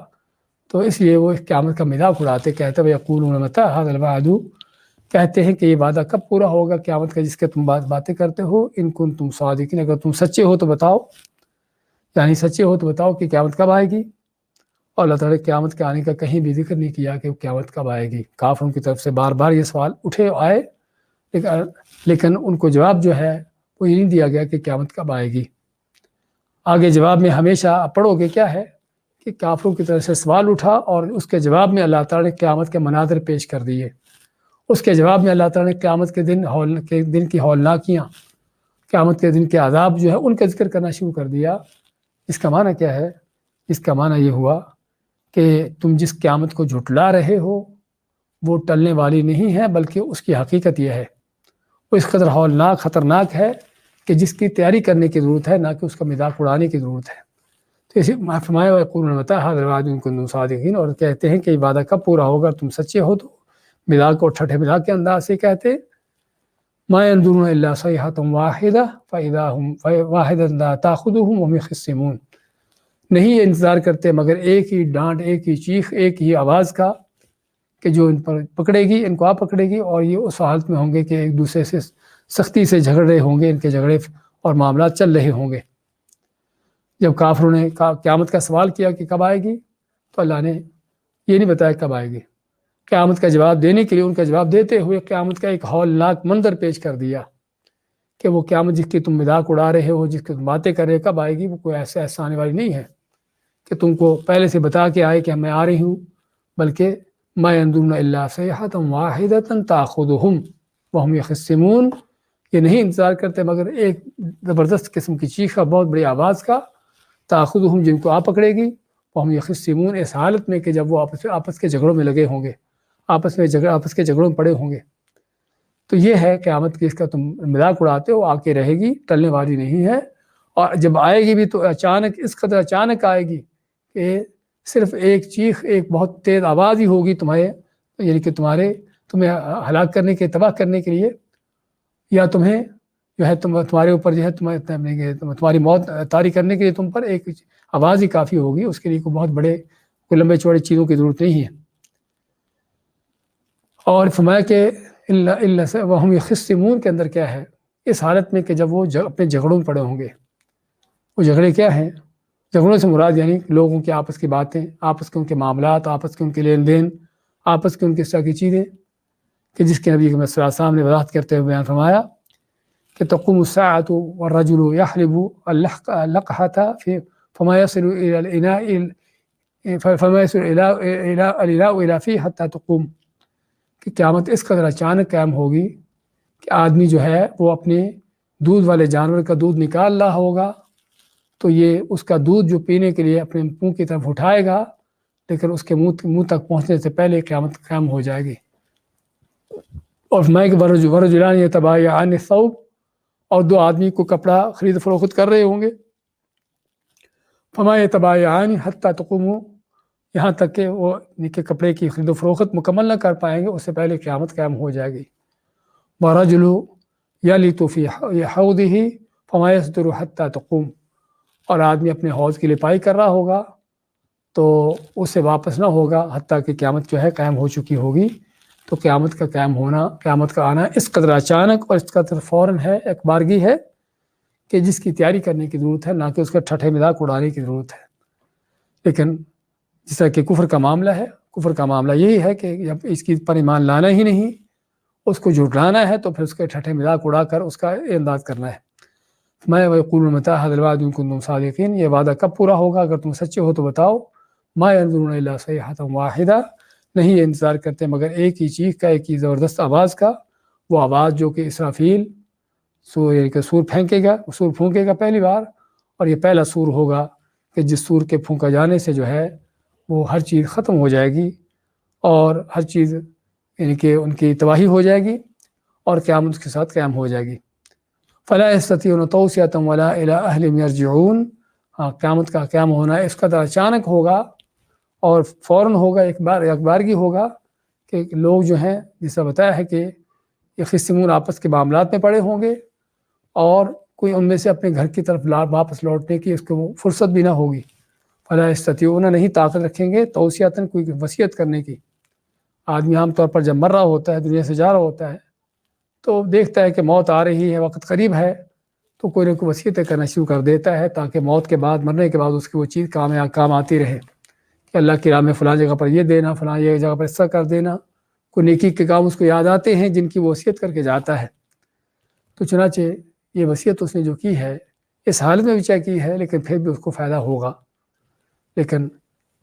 تو اس لیے وہ قیامت کا مذاق اڑاتے، کہتے ہیں یقولون متیٰ ھذا الوعد، کہتے ہیں کہ یہ وعدہ کب پورا ہوگا قیامت کا جس کے تم باتیں کرتے ہو، ان کنتم صادقین، اگر تم سچے ہو تو بتاؤ، یعنی سچے ہو تو بتاؤ کہ قیامت کب آئے گی۔ اور اللہ تعالیٰ نے قیامت کے آنے کا کہیں بھی ذکر نہیں کیا کہ قیامت کب آئے گی۔ کافروں کی طرف سے بار بار یہ سوال اٹھے آئے، لیکن ان کو جواب جو ہے وہ یہ نہیں دیا گیا کہ قیامت کب آئے گی۔ آگے جواب میں ہمیشہ پڑھو گے کیا ہے کہ کافروں کی طرف سے سوال اٹھا، اور اس کے جواب میں اللہ تعالیٰ نے قیامت کے مناظر پیش کر دیے، اس کے جواب میں اللہ تعالیٰ نے قیامت کے دن کی ہولناکیاں، قیامت کے دن کے عذاب جو ہے ان کا ذکر کرنا شروع کر دیا۔ اس کا معنی کیا ہے؟ اس کا معنی یہ ہوا کہ تم جس قیامت کو جھٹلا رہے ہو وہ ٹلنے والی نہیں ہے، بلکہ اس کی حقیقت یہ ہے وہ اس قدر ہولناک خطرناک ہے کہ جس کی تیاری کرنے کی ضرورت ہے، نہ کہ اس کا مذاق اڑانے کی ضرورت ہے۔ تو اسی فرمایا وَيَقُولُونَ مَتَىٰ ھَذَا الْوَعْدُ إِن كُنتُمْ صَادِقِينَ، اور کہتے ہیں کہ یہ وعدہ کب پورا ہوگا تم سچے ہو تو۔ مذاق اور ٹھٹھے مذاق کے انداز سے کہتے مَا يَنظُرُونَ إِلَّا صَيْحَةً وَاحِدَةً فَإِذَا هُمْ وَاحِدَةً لَا تَأْخُذُهُمْ وَهُمْ يَخِصِّمُونَ، نہیں یہ انتظار کرتے مگر ایک ہی ڈانٹ، ایک ہی چیخ، ایک ہی آواز کا کہ جو ان پر پکڑے گی، ان کو آپ پکڑے گی، اور یہ اس حالت میں ہوں گے کہ ایک دوسرے سے سختی سے جھگڑ رہے ہوں گے، ان کے جھگڑے اور معاملات چل رہے ہوں گے۔ جب کافروں نے قیامت کا سوال کیا کہ کب آئے گی، تو اللہ نے یہ نہیں بتایا کب آئے گی۔ قیامت کا جواب دینے کے لیے ان کا جواب دیتے ہوئے قیامت کا ایک ہولناک منظر پیش کر دیا کہ وہ قیامت جس کی تم مذاق اڑا رہے ہو، جس کی تم باتیں کر رہے ہو، کب آئے گی، وہ کوئی ایسا آنے والی نہیں ہے کہ تم کو پہلے سے بتا کے آئے کہ میں آ رہی ہوں، بلکہ مَا يَنظُرُونَ إِلَّا صَيْحَةً وَاحِدَةً تَأْخُذُهُمْ وَهُمْ يَخِصِّمُونَ، یہ نہیں انتظار کرتے مگر ایک زبردست قسم کی چیخ کا، بہت بڑی آواز کا، تَأْخُذُهُمْ جن کو آ پکڑے گی، وَهُمْ يَخِصِّمُونَ اس حالت میں کہ جب وہ آپس کے جھگڑوں میں لگے ہوں گے، آپس کے جھگڑوں میں پڑے ہوں گے۔ تو یہ ہے قیامت کی، اس کا تم مذاق اڑاتے ہو، آ کے رہے گی، ٹلنے والی نہیں ہے، اور جب آئے گی بھی تو اچانک، اس قدر اچانک آئے گی کہ صرف ایک چیخ، ایک بہت تیز آواز ہی ہوگی یعنی کہ تمہیں ہلاک کرنے کے، تباہ کرنے کے لیے، یا تمہیں جو ہے تمہارے اوپر جو ہے تمہاری موت طاری کرنے کے لیے تم پر ایک آواز ہی کافی ہوگی، اس کے لیے کوئی بہت بڑے، کوئی لمبے چوڑے چیزوں کی ضرورت نہیں ہے۔ اور فرمایا کہ وَهُمْ يَخِصِّمُونَ کے اندر کیا ہے، اس حالت میں کہ جب وہ اپنے جھگڑوں میں پڑے ہوں گے۔ وہ جھگڑے کیا ہیں؟ جھگڑوں سے مراد یعنی لوگوں کی آپس کی باتیں، آپس کے ان کے معاملات، آپس کے ان کے لین دین، آپس کے ان کی اس طرح کی چیزیں، کہ جس کے نبی صلی اللہ علیہ وسلم نے وضاحت کرتے ہوئے بیان فرمایا کہ تقوم الساعة والرجل يحلب اللقحة فما يصل إلى الإناء فما يصل إلى الإناء إلى فيه حتى تقوم، کہ قیامت اس قدر اچانک قائم ہوگی کہ آدمی جو ہے وہ اپنے دودھ والے جانور کا دودھ نکال رہا ہوگا تو یہ اس کا دودھ جو پینے کے لیے اپنے منہ کی طرف اٹھائے گا، لیکن اس کے منہ تک پہنچنے سے پہلے قیامت قائم ہو جائے گی۔ اور میں کہ ورجلان یتبایعان الثوب، اور دو آدمی کو کپڑا خرید فروخت کر رہے ہوں گے، فما یتبایعان حتی تقوم، یہاں تک کہ وہ کپڑے کی خرید و فروخت مکمل نہ کر پائیں گے، اس سے پہلے قیامت قائم ہو جائے گی۔ ورجل یلت فی حوضہ فما یصدر حتی تقوم، اور آدمی اپنے حوض کی لپائی کر رہا ہوگا تو اس سے واپس نہ ہوگا حتیٰ کہ قیامت جو ہے قائم ہو چکی ہوگی۔ تو قیامت کا قائم ہونا، قیامت کا آنا اس قدر اچانک اور اس قدر فوراً ہے، ایک بارگی ہے کہ جس کی تیاری کرنے کی ضرورت ہے، نہ کہ اس کا ٹھٹھے مذاق اڑانے کی ضرورت ہے۔ لیکن جس طرح کہ کفر کا معاملہ ہے، کفر کا معاملہ یہی ہے کہ جب اس کی پر ایمان لانا ہی نہیں، اس کو جھٹلانا ہے، تو پھر اس کے ٹھٹھے مذاق اڑا کر اس کا انداز کرنا ہے۔ میں وَيَقُولُونَ مَتَىٰ هَٰذَا الْوَعْدُ إِن كُنتُمْ صَادِقِينَ، یہ وعدہ کب پورا ہوگا اگر تم سچے ہو تو بتاؤ۔ مَا يَنظُرُونَ إِلَّا صَيْحَةً وَاحِدَةً، نہیں یہ انتظار کرتے مگر ایک ہی چیخ کا، ایک ہی زبردست آواز کا، وہ آواز جو کہ اسرافیل سور پھینکے گا، سور پھونکے گا پہلی بار، اور یہ پہلا سور ہوگا کہ جس سور کے پھونکا جانے سے جو ہے وہ ہر چیز ختم ہو جائے گی، اور ہر چیز یعنی کہ ان کی تباہی ہو جائے گی، اور قیامت کے ساتھ قائم ہو جائے گی۔ فَلَا يَسْتَطِيعُونَ تَوْصِيَةً وَلَا إِلَىٰ أَهْلِهِمْ يَرْجِعُونَ، ہاں قیامت کا قیام ہونا اس قدر اچانک ہوگا اور فوراً ہوگا، ایک بارگی ہوگا کہ لوگ جو ہیں، جسے بتایا ہے کہ یخصمون آپس کے معاملات میں پڑے ہوں گے، اور کوئی ان میں سے اپنے گھر کی طرف واپس لوٹنے کی اس کو فرصت بھی نہ ہوگی۔ فَلَا يَسْتَطِيعُونَ، نہیں طاقت رکھیں گے، توصیۃً کوئی وصیت کرنے کی۔ آدمی عام طور پر جب مر رہا ہوتا ہے، دنیا سے جا رہا ہوتا ہے، تو دیکھتا ہے کہ موت آ رہی ہے، وقت قریب ہے، تو کوئی نہ کوئی وصیتیں کرنا شروع کر دیتا ہے تاکہ موت کے بعد، مرنے کے بعد اس کی وہ چیز کام آتی رہے، کہ اللہ کی راہ میں فلاں جگہ پر یہ دینا، فلاں یہ جگہ پر ایسا کر دینا۔ کوئی نیکی کے کام اس کو یاد آتے ہیں جن کی وہ وصیت کر کے جاتا ہے۔ تو چنانچہ یہ وصیت اس نے جو کی ہے، اس حالت میں بھی چاہے کی ہے، لیکن پھر بھی اس کو فائدہ ہوگا۔ لیکن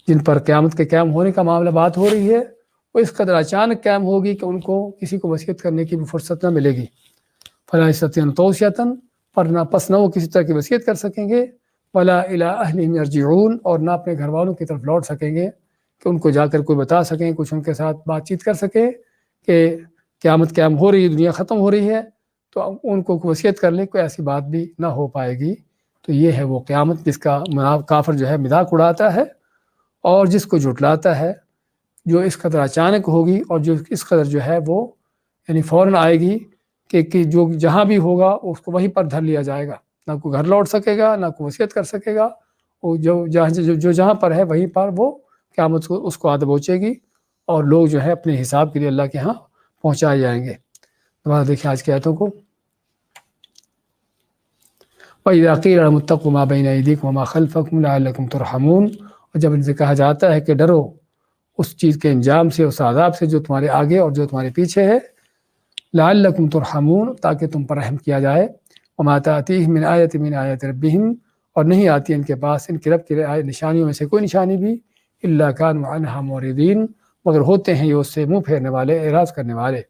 جن پر قیامت کے قیام ہونے کا معاملہ بات ہو رہی ہے، وہ اس قدر اچانک قائم ہوگی کہ ان کو کسی کو وصیت کرنے کی بھی فرصت نہ ملے گی۔ فَلَا يَسْتَطِيعُونَ تَوْصِيَةً، پر نہ پس نہ وہ کسی طرح کی وصیت کر سکیں گے، وَلَا إِلَىٰ أَهْلِهِمْ يَرْجِعُونَ، اور نہ اپنے گھر والوں کی طرف لوٹ سکیں گے کہ ان کو جا کر کوئی بتا سکیں، کچھ ان کے ساتھ بات چیت کر سکیں کہ قیامت قائم ہو رہی ہے، دنیا ختم ہو رہی ہے، تو ان کو وصیت کر لے، کوئی ایسی بات بھی نہ ہو پائے گی۔ تو یہ ہے وہ قیامت جس کا کافر جو ہے مذاق اڑاتا ہے اور جس کو جھٹلاتا ہے، جو اس قدر اچانک ہوگی اور جو اس قدر جو ہے وہ یعنی فوراً آئے گی کہ جو جہاں بھی ہوگا اس کو وہیں پر دھر لیا جائے گا، نہ کوئی گھر لوٹ سکے گا، نہ کوئی وصیت کر سکے گا، وہ جو جہاں پر ہے وہیں پر وہ قیامت کو اس کو آ پہنچے گی، اور لوگ جو ہے اپنے حساب کے لیے اللہ کے ہاں پہنچائے جائیں گے۔ دوبارہ دیکھیں آج کی آیتوں کو۔ وَإِذَا قِيلَ لَهُمُ اتَّقُوا مَا بَيْنَ أَيْدِيكُمْ وَمَا خَلْفَكُمْ لَعَلَّكُمْ تُرْحَمُونَ، اور جب ان سے کہا جاتا ہے کہ ڈرو اس چیز کے انجام سے، اس عذاب سے جو تمہارے آگے اور جو تمہارے پیچھے ہے، لعلکم ترحمون، تاکہ تم پر رحم کیا جائے۔ وما تأتیہم من آیۃ من آیات ربہم، اور نہیں آتی ان کے پاس ان کے رب کی نشانیوں میں سے کوئی نشانی بھی، الا کانوا عنہا معرضین، مگر ہوتے ہیں یہ اس سے منہ پھیرنے والے، اعراض کرنے والے۔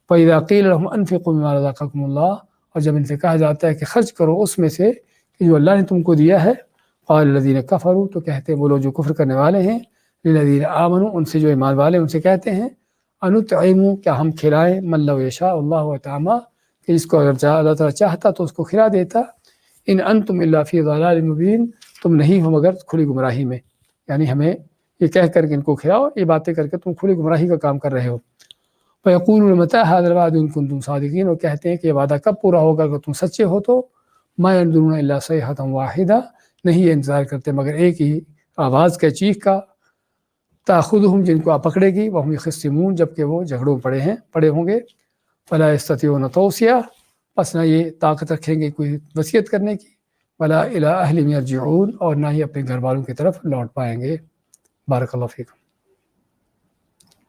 فإذا قیل لهم انفقوا مما رزقکم اللہ، اور جب ان سے کہا جاتا ہے کہ خرچ کرو اس میں سے کہ جو اللہ نے تم کو دیا ہے، قال الذین کفروا، تو کہتے ہیں وہ لوگ جو کفر کرنے والے ہیں، للذین آمنوا، ان سے جو ایمان والے ان سے کہتے ہیں، انطعم، کیا ہم کھلائیں، من لو یشاء اللہ اطعمہ، کہ جس کو اگر اللہ تعالیٰ چاہتا تو اس کو کھلا دیتا، ان انتم الا فی ضلال مبین، تم نہیں ہو مگر کھلی گمراہی میں، یعنی ہمیں یہ کہہ کر کے ان کو کھلاؤ، یہ باتیں کر کے تم کھلی گمراہی کا کام کر رہے ہو۔ فیقولون متی ھذا الوعد ان کنتم صادقین، اور کہتے ہیں کہ یہ وعدہ کب پورا ہوگا اگر تم سچے ہو تو۔ ما ینظرون الا صیحۃ واحدہ، نہیں یہ انتظار کرتے مگر ایک ہی آواز کا، چیخ کا، تاخذہم، جن کو آپ پکڑے گی، وہم یخصمون، جبکہ وہ جھگڑوں پڑے ہوں گے۔ فلا یستطیعون توصیہ، پس نہ یہ طاقت رکھیں گے کوئی وصیت کرنے کی، ولا الی اہلہم یرجعون، اور نہ ہی اپنے گھر والوں کی طرف لوٹ پائیں گے۔ بارک اللہ فیکم۔